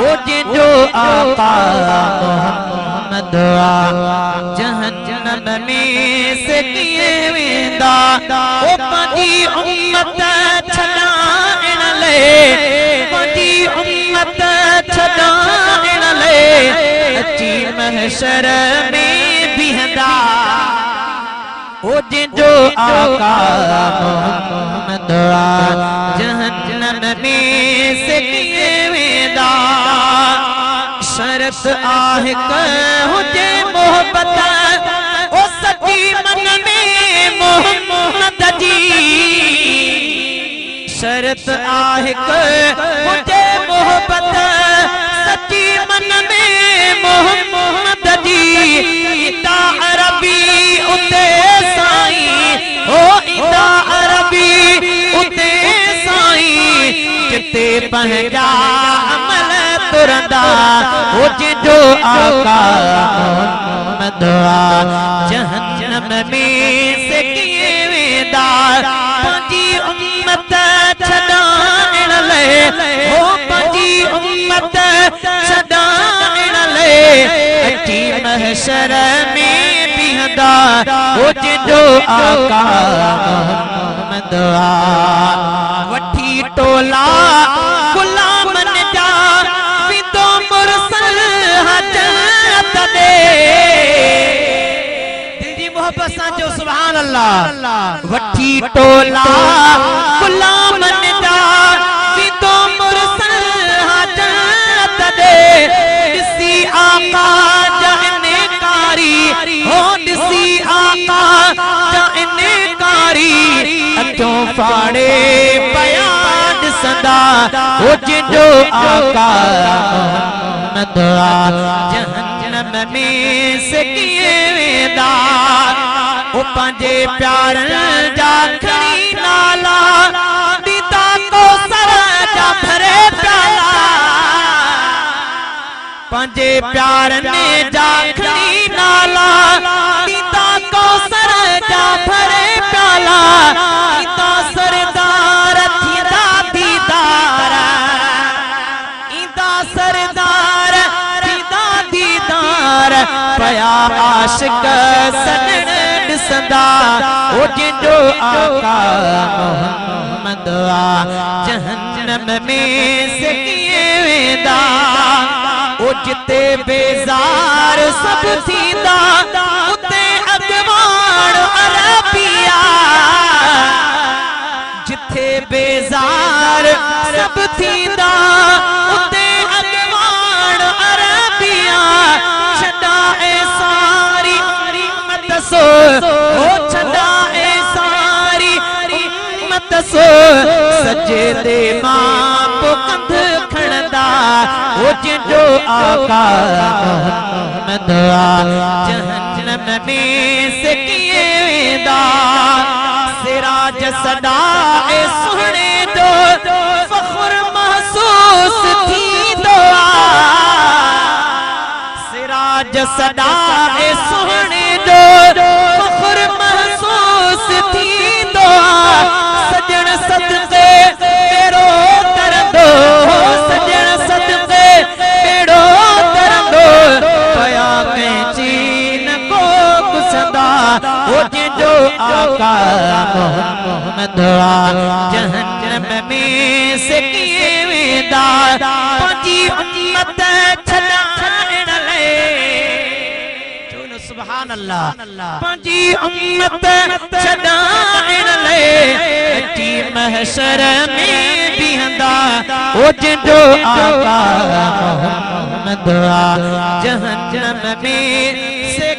ओ जिंजो आका मोहम्मद जहन्नम में से किए वेंदा ओ पंजी उम्मत छडाण ले पंजी उम्मत छडाण ले अची महशर में बिहंदा ओ जिंजो आका मोहम्मद जहन्नम में से किए वेंदा शर्त आहे हुजे मोहब्बत ओ सच्ची मन में मोहम्मद जी शर्त आहे हुजे मोहब्बत सच्ची मन में मोहम्मद जी इता अरबी उते साईं ओ इता अरबी उते साईं जिते पंहिंजा अमल तुरंदा ओ जिंजो आका मोहम्मद जहन्नम में से किए वेंदा पंजी उम्मत छडाण ले ओ पंजी उम्मत छडाण ले अची महशर में बिहंदा ओ जिंजो आका मोहम्मद वठी टोला गुलामन जा विदो मुरसल हजत दे दिल जी मोहब्बत सां जो सुभान अल्लाह वठी टोला गुलामन जा विदो मुरसल हजत दे दिसी आका जाने कारी हो दिसी आका जाने कारी अखों फाड़े बयान सदा ओ जिंजो आका मोहम्मद जहन्नम में से किए वेंदा ओ पंजे प्यारन जा खड़ी नाला दीदा को सर जा भरे प्याला पंजे प्यारन जा खड़ी नाला दीदा को सर जा भरे प्याला इता सरदार थीदा दीदार इता सरदार थीदा दीदार पया आशिक सनन दिसंदा ओ जिंजो आका मोहम्मद जहन्नम में से किए वेंदा ओ जिते बेजार सब थींदा उते अगवाण अरबिया जिथे बेजार सब थींदा उते अगवाण अरबिया छड़ा ए सारी उम्मत सो ओ छड़ा ए सारी उम्मत सो सजे दे मां पो कंध खणदा ओ जिंजो आका मोहम्मद जहन्नम में से किए वेंदा सिराज सदा ए सुहणे दो फख्र महसूस थींदो सिराज सदा ए सुहणे दो फख्र महसूस थींदो सजण सदके बेड़ो तरंदो सजण सदके बेड़ो तरंदो पया कैंची न को गुसंदा ओ जिंजो आका मोहम्मद जहन्नम में से किए वेंदा पंजी उम्मत छडाण ले चलो सुभान अल्लाह पंजी उम्मत छडाण ले अची महशर में बिहंदा ओ जिंजो आका मोहम्मद जहन्नम में से